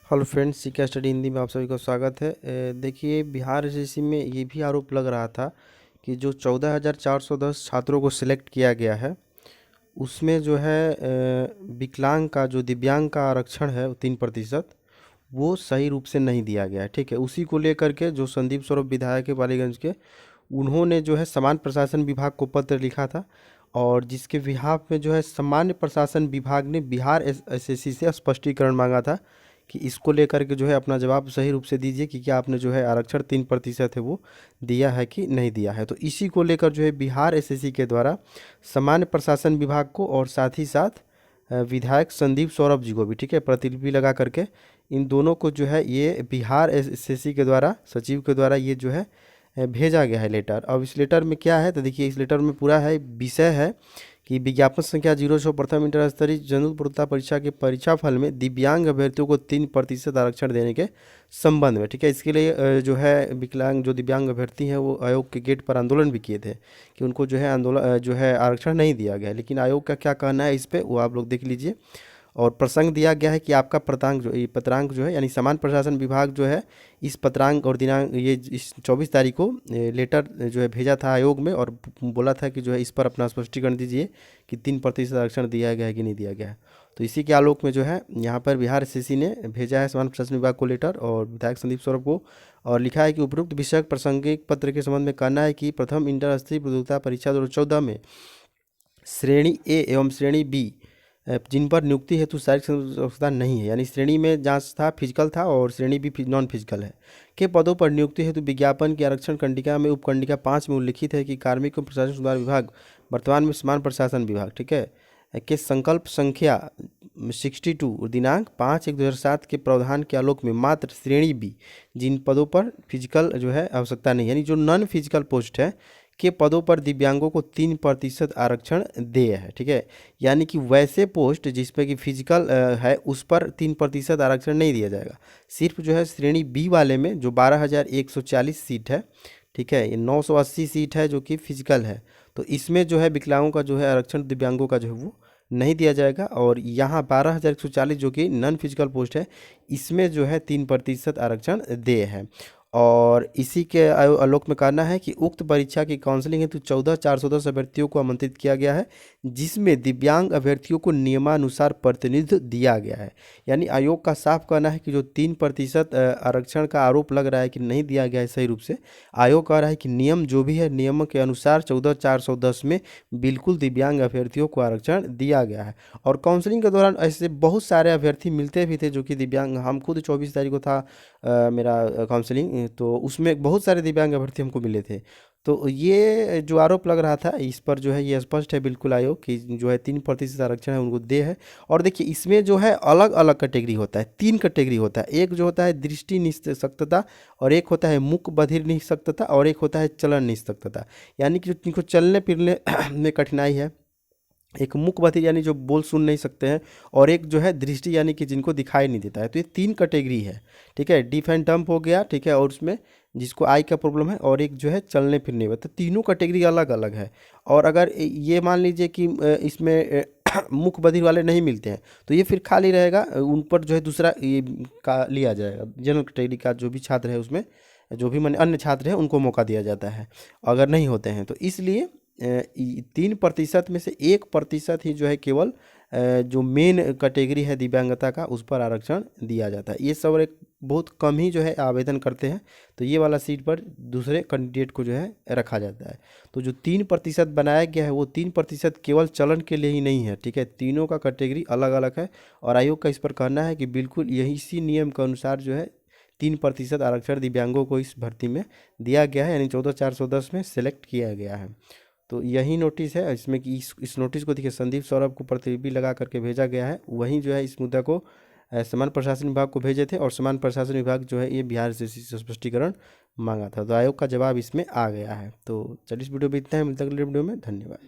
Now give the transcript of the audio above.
Hello friends, C K study Hindi में आप सभी का स्वागत है। देखिए, बिहार एसएससी में ये भी आरोप लग रहा था कि जो 14,410 छात्रों को सिलेक्ट किया गया है उसमें जो है विकलांग का जो दिव्यांग का आरक्षण है वो 3% वो सही रूप से नहीं दिया गया है। ठीक है, उसी को लेकर के जो संदीप सौरभ विधायक है पालीगंज के, उन्होंने जो है सामान्य प्रशासन विभाग को पत्र लिखा था और जिसके बिहाफ में जो है सामान्य प्रशासन विभाग ने बिहार एसएससी से स्पष्टीकरण मांगा था कि इसको लेकर के जो है अपना जवाब सही रूप से दीजिए कि क्या आपने जो है आरक्षण 3% है वो दिया है कि नहीं दिया है। तो इसी को लेकर जो है बिहार एसएससी के द्वारा सामान्य प्रशासन विभाग को और साथ ही साथ विधायक संदीप सौरभ जी को भी, ठीक है, प्रतिलिपि लगा करके इन दोनों को जो है ये बिहार एसएससी के द्वारा सचिव के द्वारा ये जो है भेजा गया है लेटर। अब इस लेटर में क्या है तो देखिए, इस लेटर में पूरा है विषय है कि विज्ञापन संख्या 06 प्रथम इंटर स्तरीय जनरल पूर्णता परीक्षा के परीक्षा फल में दिव्यांग अभ्यर्थियों को 3% आरक्षण देने के संबंध में, ठीक है, इसके लिए जो है विकलांग जो दिव्यांग अभ्यर्थी हैं वो आयोग के गेट पर आंदोलन भी किए थे कि उनको जो है आंदोलन जो है आरक्षण नहीं दिया गया। लेकिन आयोग का क्या कहना है इस पर वो आप लोग देख लीजिए। और प्रसंग दिया गया है कि आपका पत्रांक जो है यानी सामान्य प्रशासन विभाग जो है इस पत्रांक और दिनांक ये इस 24 तारीख को लेटर जो है भेजा था आयोग में और बोला था कि जो है इस पर अपना स्पष्टीकरण दीजिए कि 3% आरक्षण दिया गया है कि नहीं दिया गया है। तो इसी के आलोक में जो है यहाँ पर बिहार एसएससी ने भेजा है सामान्य प्रशासन विभाग को लेटर और विधायक संदीप सौरभ को, और लिखा है कि उपरोक्त विषयक प्रासंगिक पत्र के संबंध में कहना है कि प्रथम इंटर स्तरीय प्रतियोगिता परीक्षा 2014 में श्रेणी ए एवं श्रेणी बी जिन पर नियुक्ति हेतु शारीरिक आवश्यकता नहीं है, यानी श्रेणी में जांच था फिजिकल था और श्रेणी बी नॉन फिजिकल है, के पदों पर नियुक्ति हेतु विज्ञापन की आरक्षण कंडिका में उपकंडिका 5 में उल्लिखित है कि कार्मिक एवं प्रशासन सुधार विभाग वर्तमान में समान प्रशासन विभाग, ठीक है, के संकल्प संख्या 62 दिनांक 5/1/2007 के प्रावधान के आलोक में मात्र श्रेणी बी जिन पदों पर फिजिकल जो है आवश्यकता नहीं, यानी जो नॉन फिजिकल पोस्ट है के पदों पर दिव्यांगों को 3% आरक्षण दे है। ठीक है, यानी कि वैसे पोस्ट जिसपे कि फिजिकल है उस पर 3% आरक्षण नहीं दिया जाएगा। सिर्फ जो है श्रेणी बी वाले में जो 12,140 सीट है, ठीक है, ये 980 सीट है जो कि फिजिकल है, तो इसमें जो है विकलांगों का जो है आरक्षण दिव्यांगों का जो है वो नहीं दिया जाएगा। और यहाँ 12,140 जो कि नॉन फिजिकल पोस्ट है इसमें जो है 3% आरक्षण दे है। और इसी के आलोक में कहना है कि उक्त परीक्षा की काउंसलिंग हेतु 14,410 अभ्यर्थियों को आमंत्रित किया गया है जिसमें दिव्यांग अभ्यर्थियों को नियमानुसार प्रतिनिधित्व दिया गया है। यानी आयोग का साफ कहना है कि जो 3% आरक्षण का आरोप लग रहा है कि नहीं दिया गया है सही रूप से, आयोग कह रहा है कि नियम जो भी है नियम के अनुसार 14,410 में बिल्कुल दिव्यांग अभ्यर्थियों को आरक्षण दिया गया है। और काउंसलिंग के दौरान ऐसे बहुत सारे अभ्यर्थी मिलते भी थे जो कि दिव्यांग, हम खुद 24 तारीख को था मेरा काउंसलिंग, तो उसमें बहुत सारे दिव्यांग अभ्यर्थी हमको मिले थे। तो ये जो आरोप लग रहा था इस पर जो है ये स्पष्ट है बिल्कुल आयोग कि जो है 3% आरक्षण है उनको दे है। और देखिए इसमें जो है अलग अलग कैटेगरी होता है, 3 कैटेगरी होता है। एक जो होता है दृष्टि निःशक्तता, और एक होता है मुख बधिर निःशक्तता, और एक होता है चलन निःशक्तता, यानी कि जिनको चलने फिरने में कठिनाई है। एक मुख बधिर यानी जो बोल सुन नहीं सकते हैं, और एक जो है दृष्टि यानी कि जिनको दिखाई नहीं देता है। तो ये 3 कैटेगरी है, ठीक है, डीफ एंड डम्प हो गया, ठीक है, और उसमें जिसको आई का प्रॉब्लम है, और एक जो है चलने फिरने में। तो तीनों कैटेगरी अलग अलग है। और अगर ये मान लीजिए कि इसमें मुख बधिर वाले नहीं मिलते हैं तो ये फिर खाली रहेगा, उन पर जो है दूसरा ये का लिया जाएगा, जनरल कैटेगरी का जो भी छात्र है उसमें जो भी अन्य छात्र हैं उनको मौका दिया जाता है अगर नहीं होते हैं। तो इसलिए 3% में से 1% ही जो है केवल जो मेन कैटेगरी है दिव्यांगता का उस पर आरक्षण दिया जाता है। ये सब एक बहुत कम ही जो है आवेदन करते हैं, तो ये वाला सीट पर दूसरे कैंडिडेट को जो है रखा जाता है। तो जो 3% बनाया गया है वो 3% केवल चलन के लिए ही नहीं है, ठीक है, तीनों का कैटेगरी अलग अलग है। और आयोग का इस पर कहना है कि बिल्कुल यही इसी नियम के अनुसार जो है 3% आरक्षण दिव्यांगों को इस भर्ती में दिया गया है, यानी 14,410 में सेलेक्ट किया गया है। तो यही नोटिस है इसमें कि इस नोटिस को देखिए संदीप सौरभ को प्रतिलिपि लगा करके भेजा गया है। वहीं जो है इस मुद्दा को सामान्य प्रशासन विभाग को भेजे थे और सामान्य प्रशासन विभाग जो है ये बिहार से स्पष्टीकरण मांगा था। तो आयोग का जवाब इसमें आ गया है। तो चलिए इस वीडियो में इतना है, मिलता है अगले वीडियो में। धन्यवाद।